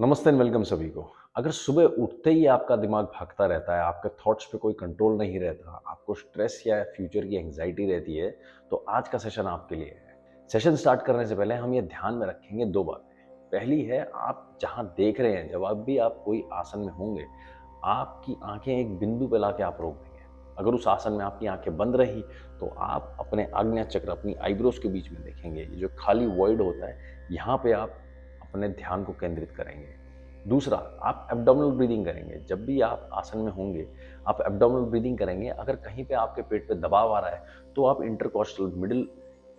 नमस्ते and welcome सभी को। अगर सुबह उठते ही आपका दिमाग भागता रहता है, आपके थॉट्स पे कोई कंट्रोल नहीं रहता, आपको स्ट्रेस या फ्यूचर की एंग्जाइटी रहती है, तो आज का सेशन आपके लिए है। सेशन स्टार्ट करने से पहले हम ये ध्यान में रखेंगे दो बातें। पहली है, आप जहाँ देख रहे हैं, जब भी आप कोई आसन में होंगे, आपकी आंखें एक बिंदु पे लाके आप रोक देंगे। अगर उस आसन में आपकी आंखें बंद रही तो आप अपने आज्ञा चक्र, अपनी आईब्रोज के बीच में देखेंगे। ये जो खाली वॉइड होता है, यहाँ पे आप अपने ध्यान को केंद्रित करेंगे। दूसरा, आप एब्डोमिनल ब्रीदिंग करेंगे। जब भी आप आसन में होंगे, आप एब्डोमिनल ब्रीदिंग करेंगे। अगर कहीं पे आपके पेट पे दबाव आ रहा है तो आप इंटरकॉस्टल मिडिल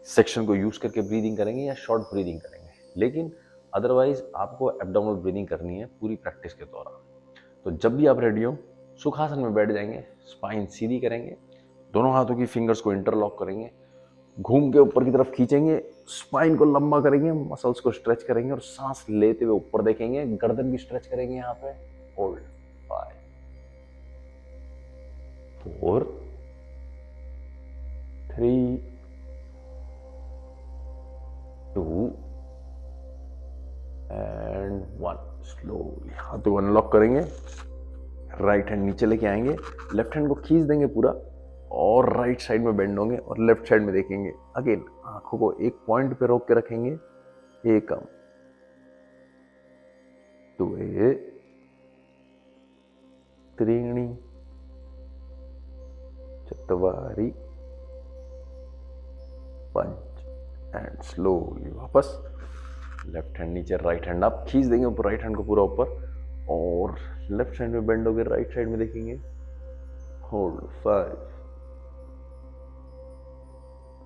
सेक्शन को यूज करके ब्रीदिंग करेंगे या शॉर्ट ब्रीदिंग करेंगे, लेकिन अदरवाइज आपको एब्डोमिनल ब्रीदिंग करनी है पूरी प्रैक्टिस के दौरान। तो जब भी आप रेडी हो, सुखासन में बैठ जाएंगे, स्पाइन सीधी करेंगे, दोनों हाथों की फिंगर्स को इंटरलॉक करेंगे, घूम के ऊपर की तरफ खींचेंगे, स्पाइन को लंबा करेंगे, मसल्स को स्ट्रेच करेंगे और सांस लेते हुए ऊपर देखेंगे, गर्दन भी स्ट्रेच करेंगे। यहाँ पे होल्ड 5 4 3 2 एंड 1। स्लोली हाथों को अनलॉक करेंगे, राइट हैंड नीचे लेके आएंगे, लेफ्ट हैंड को खींच देंगे पूरा और राइट साइड में बेंड होंगे और लेफ्ट साइड में देखेंगे। अगेन आंखों को एक पॉइंट पे रोक के रखेंगे। एकम, द्वे, त्रीणि, चत्वारि, पंच एंड स्लोली वापस लेफ्ट हैंड नीचे, राइट हैंड आप खींच देंगे ऊपर, राइट हैंड को पूरा ऊपर और लेफ्ट साइड में बेंड होकर राइट साइड में देखेंगे। Hold 5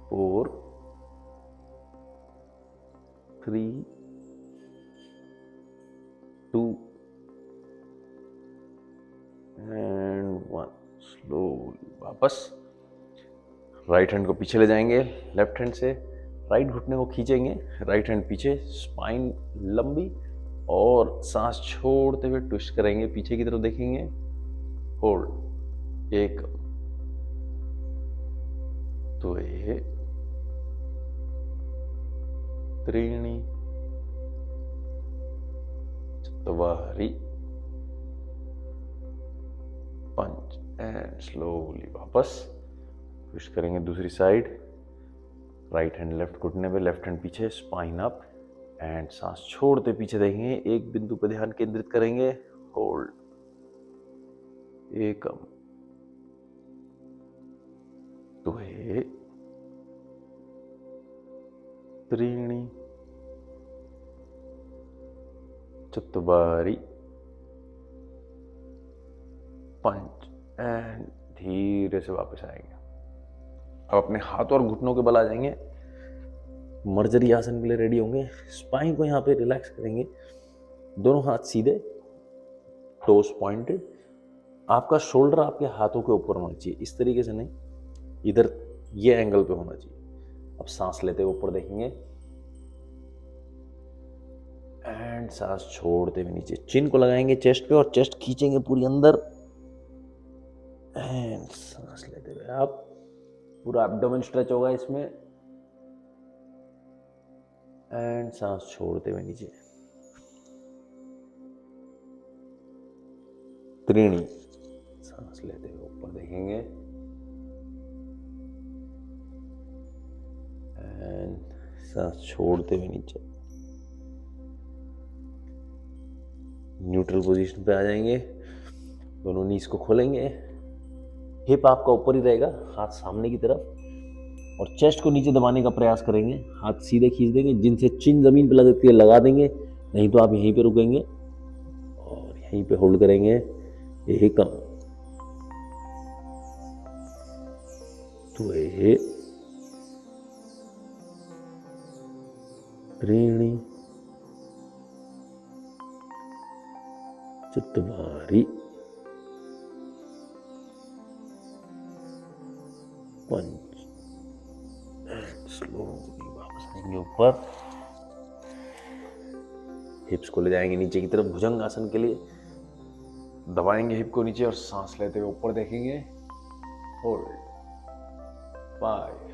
4 3 2 and 1। स्लोली वापस राइट हैंड को पीछे ले जाएंगे, लेफ्ट हैंड से राइट घुटने को खींचेंगे, राइट हैंड पीछे, स्पाइन लंबी और सांस छोड़ते हुए ट्विस्ट करेंगे, पीछे की तरफ देखेंगे। होल्ड 1 2 त्रीणि, चत्वारि, पंच एंड स्लोली वापस ट्विस्ट करेंगे दूसरी साइड, राइट हैंड लेफ्ट घुटने पे, लेफ्ट हैंड पीछे, स्पाइन अप एंड सांस छोड़ते पीछे देखेंगे, एक बिंदु पर ध्यान केंद्रित करेंगे। होल्ड एकम, द्वे, त्रीणि, चत्वारि, पंच एंड धीरे से वापस आएंगे। अब अपने हाथ और घुटनों के बल आ जाएंगे, मर्जरी आसन के लिए रेडी होंगे। स्पाइन को यहाँ पे रिलैक्स करेंगे, दोनों हाथ सीधे, टोस पॉइंटेड, आपका शोल्डर आपके हाथों के ऊपर होना चाहिए, इस तरीके से नहीं, इधर ये एंगल पे होना चाहिए। अब सांस लेते हुए ऊपर देखेंगे एंड सांस छोड़ते हुए नीचे, चिन को लगाएंगे चेस्ट पे और चेस्ट खींचेंगे पूरी अंदर एंड सांस लेते हुए आप, पूरा एब्डोमेन स्ट्रेच होगा इसमें एंड सांस छोड़ते हुए नीचे। त्रीणी, सांस लेते हुए ऊपर देखेंगे एंड सांस छोड़ते हुए नीचे। न्यूट्रल पोजीशन पे आ जाएंगे, दोनों नीज को खोलेंगे, हिप आपका ऊपर ही रहेगा, हाथ सामने की तरफ, और चेस्ट को नीचे दबाने का प्रयास करेंगे। हाथ सीधे खींच देंगे, जिनसे चिन जमीन पे लगती है लगा देंगे, नहीं तो आप यहीं पे रुकेंगे और यहीं पे होल्ड करेंगे। एकम, द्वे, त्रीणि, चत्वारि, पंच एंड स्लोली वापस आएंगे ऊपर, हिप्स को ले जाएंगे नीचे की तरफ भुजंग आसन के लिए, दबाएंगे हिप को नीचे और सांस लेते हुए ऊपर देखेंगे। Hold 5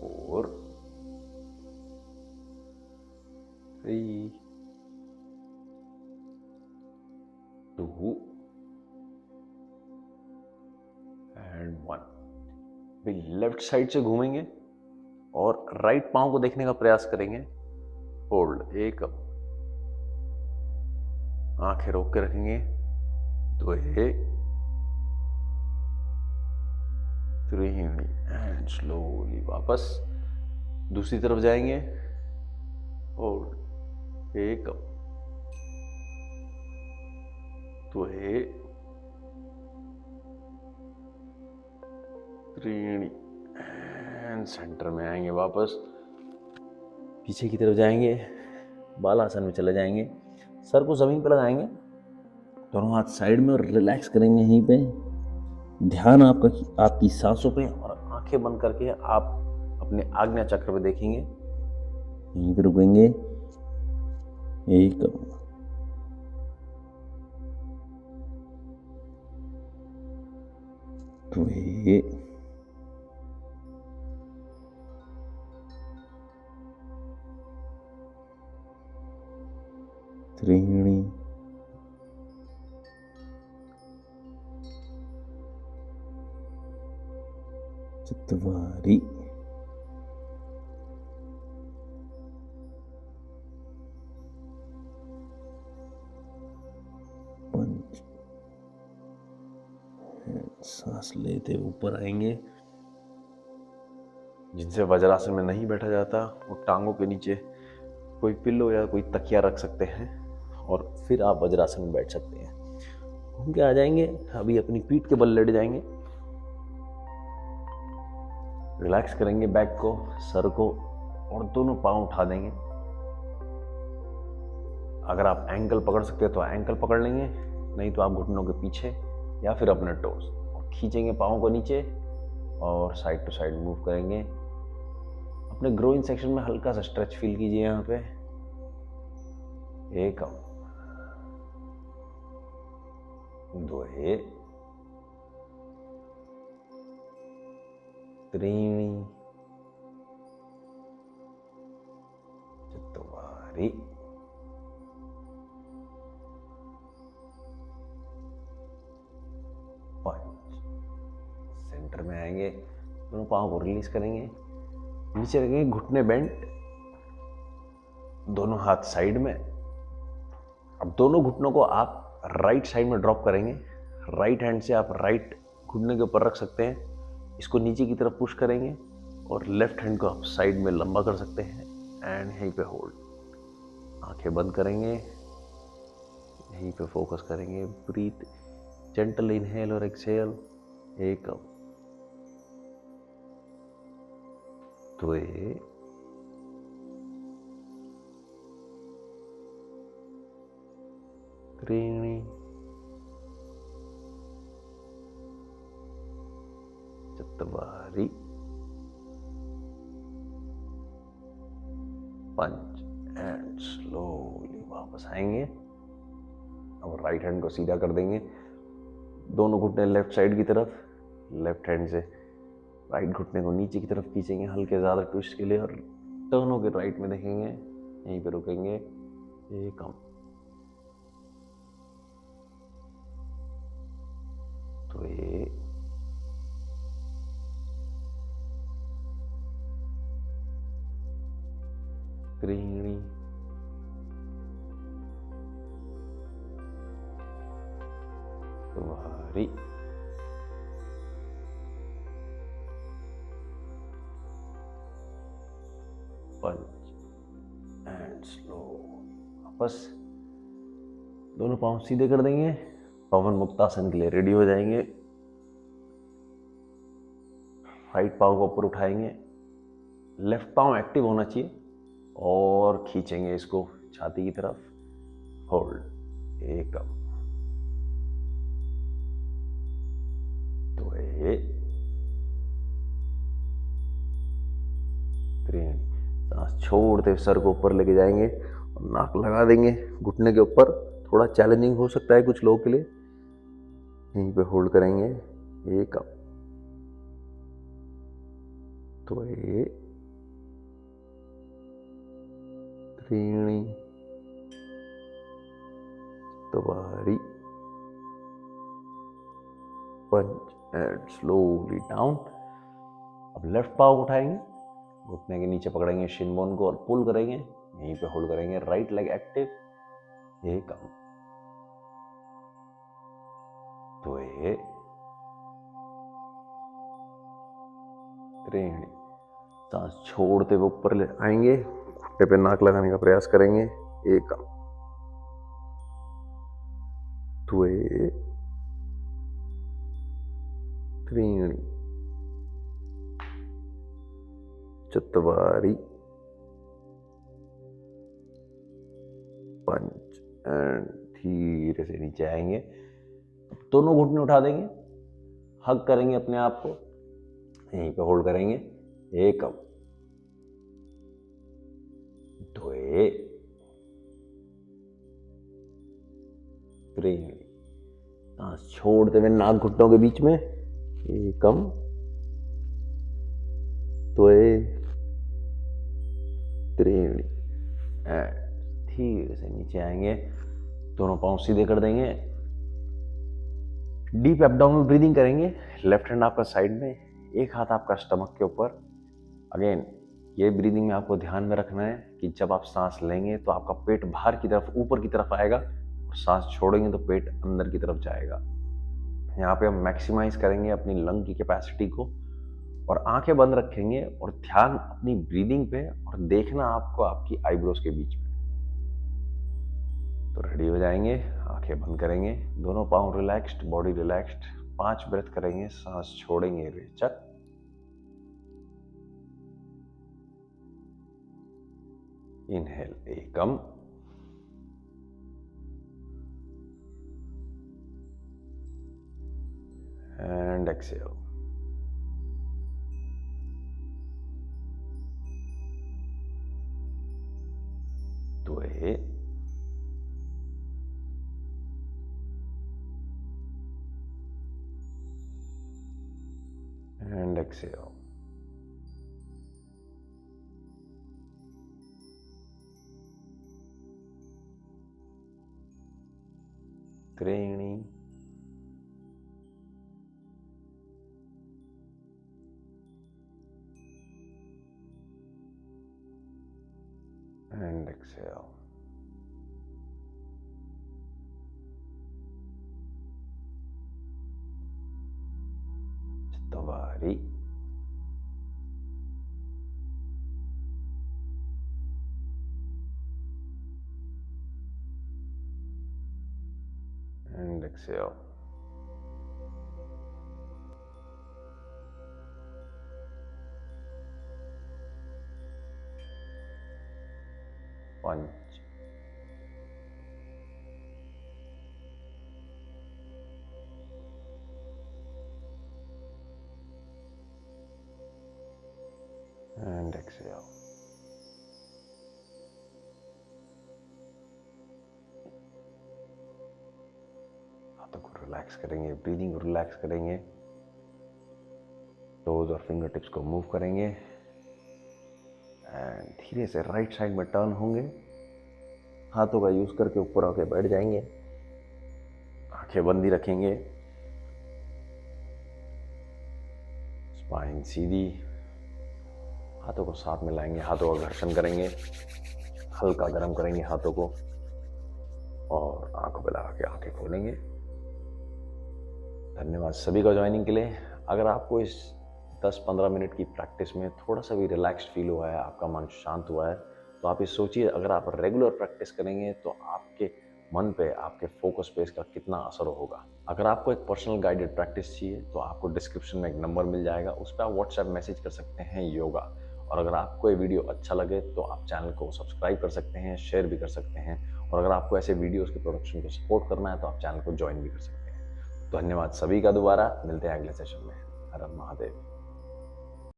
4 3 2 and 1। भी लेफ्ट साइड से घूमेंगे और राइट पांव को देखने का प्रयास करेंगे। होल्ड, एक अप, आंखें रोक के रखेंगे। 2 3 एंड स्लोली वापस दूसरी तरफ जाएंगे। होल्ड, एक अप, 2 3 एंड सेंटर में आएंगे। वापस पीछे की तरफ जाएंगे, बालासन में चले जाएंगे। सर को जमीन पर लगाएंगे, दोनों हाथ साइड में और रिलैक्स करेंगे। यहीं पे ध्यान आपकी सांसों पे, और आंखें बंद करके आप अपने आज्ञा चक्र पे देखेंगे। यहीं पे रुकेंगे। एक 2 3 4 5। सांस लेते ऊपर आएंगे। जिनसे वज्रासन में नहीं बैठा जाता वो टांगों के नीचे कोई पिल्लो या कोई तकिया रख सकते हैं और फिर आप वज्रासन में बैठ सकते हैं। घूम के आ जाएंगे। अभी अपनी पीठ के बल लेट जाएंगे। रिलैक्स करेंगे बैक को, सर को, और दोनों पांव उठा देंगे। अगर आप एंकल पकड़ सकते हैं तो एंकल पकड़ लेंगे, नहीं तो आप घुटनों के पीछे या फिर अपने टोस, और खींचेंगे पाँव को नीचे और साइड टू साइड मूव करेंगे। अपने ग्रोइन सेक्शन में हल्का सा स्ट्रेच फील कीजिए। यहाँ पे एक 2 3 4 5। सेंटर में आएंगे, दोनों पाँव को रिलीज करेंगे, नीचे रखेंगे, घुटने बेंड, दोनों हाथ साइड में। अब दोनों घुटनों को आप राइट साइड में ड्रॉप करेंगे। राइट हैंड से आप राइट घुटने के ऊपर रख सकते हैं, इसको नीचे की तरफ पुश करेंगे, और लेफ्ट हैंड को आप साइड में लंबा कर सकते हैं एंड यहीं पे होल्ड। आंखें बंद करेंगे, यहीं पे फोकस करेंगे। ब्रीथ, जेंटल इनहेल और एक्सहेल। एक 2 3 4 5 एंड स्लोली वापस आएंगे। अब राइट हैंड को सीधा कर देंगे, दोनों घुटने लेफ्ट साइड की तरफ। लेफ्ट हैंड से राइट घुटने को नीचे की तरफ खींचेंगे हल्के ज़्यादा ट्विस्ट के लिए, और टर्न होकर राइट में देखेंगे। यहीं पे रुकेंगे। एक 2 3 4 5 एंड स्लो। वापस दोनों पांव सीधे कर देंगे, पवन मुक्तासन के लिए रेडी हो जाएंगे। राइट पांव को ऊपर उठाएंगे, लेफ्ट पांव एक्टिव होना चाहिए, और खींचेंगे इसको छाती की तरफ। होल्ड। एक 2 3। सांस छोड़ते हुए सर को ऊपर लेके जाएंगे और नाक लगा देंगे घुटने के ऊपर। थोड़ा चैलेंजिंग हो सकता है कुछ लोगों के लिए। यहीं पे होल्ड करेंगे। एक 2 3 त्रीणि चत्वारि पंच एंड स्लोली डाउन। अब लेफ्ट पाव उठाएंगे, घुटने के नीचे पकड़ेंगे शिन बोन को और पुल करेंगे, यहीं पे होल्ड करेंगे। राइट लेग एक्टिव, एकम द्वे त्रीणि। सांस छोड़ते हुए ऊपर ले आएंगे, घुटने पे नाक लगाने का प्रयास करेंगे। एकम द्वे त्रीणि चत्वारि पंच एंड धीरे से नीचे आएंगे। दोनों घुटने उठा देंगे, हग करेंगे अपने आप को, यहीं पे होल्ड करेंगे। एकम द्वे त्रीणि। सांस छोड़ते हुए नाक घुटनों के बीच में। एकम द्वे त्रीणि एंड धीरे से नीचे आएंगे, दोनों पांव सीधे कर देंगे। डीप एब्डोमिनल ब्रीदिंग करेंगे। लेफ्ट हैंड आपका साइड में, एक हाथ आपका स्टमक के ऊपर। अगेन ये ब्रीदिंग में आपको ध्यान में रखना है कि जब आप सांस लेंगे तो आपका पेट बाहर की तरफ, ऊपर की तरफ आएगा, और सांस छोड़ेंगे तो पेट अंदर की तरफ जाएगा। यहाँ पे हम मैक्सिमाइज करेंगे अपनी लंग की कैपेसिटी को, और आंखें बंद रखेंगे और ध्यान अपनी ब्रीदिंग पे, और देखना आपको आपकी आईब्रोज के बीच में। तो रेडी हो जाएंगे, आंखें बंद करेंगे, दोनों पांव रिलैक्स्ड, बॉडी रिलैक्स्ड। 5 ब्रेथ करेंगे, सांस छोड़ेंगे रेचक, इनहेल एकम एंड एक्सहेल द्वे and exhale. त्रीणि and exhale. चत्वारि and exhale. पंच and exhale. हाथों को रिलैक्स करेंगे, ब्रीदिंग को रिलैक्स करेंगे, टोज और फिंगर टिप्स को मूव करेंगे एंड धीरे से राइट साइड में टर्न होंगे। हाथों का यूज करके ऊपर आके बैठ जाएंगे, आंखें बंदी रखेंगे, स्पाइन सीधी, हाथों को साथ में लाएंगे, हाथों का घर्षण करेंगे, हल्का गर्म करेंगे हाथों को, और आंखों पे लगा के आंखें खोलेंगे। धन्यवाद सभी का ज्वाइनिंग के लिए। अगर आपको इस 10-15 मिनट की प्रैक्टिस में थोड़ा सा भी रिलैक्स्ड फील हुआ है, आपका मन शांत हुआ है, तो आप ये सोचिए, अगर आप रेगुलर प्रैक्टिस करेंगे तो आपके मन पे, आपके फोकस पे इसका कितना असर होगा। अगर आपको एक पर्सनल गाइडेड प्रैक्टिस चाहिए तो आपको डिस्क्रिप्शन में एक नंबर मिल जाएगा, उस पर आप व्हाट्सएप मैसेज कर सकते हैं योगा। और अगर आपको ये वीडियो अच्छा लगे तो आप चैनल को सब्सक्राइब कर सकते हैं, शेयर भी कर सकते हैं, और अगर आपको ऐसे वीडियोस के प्रोडक्शन को सपोर्ट करना है तो आप चैनल को ज्वाइन भी कर सकते हैं। धन्यवाद सभी का, दोबारा मिलते हैं अगले सेशन में। हर हर महादेव।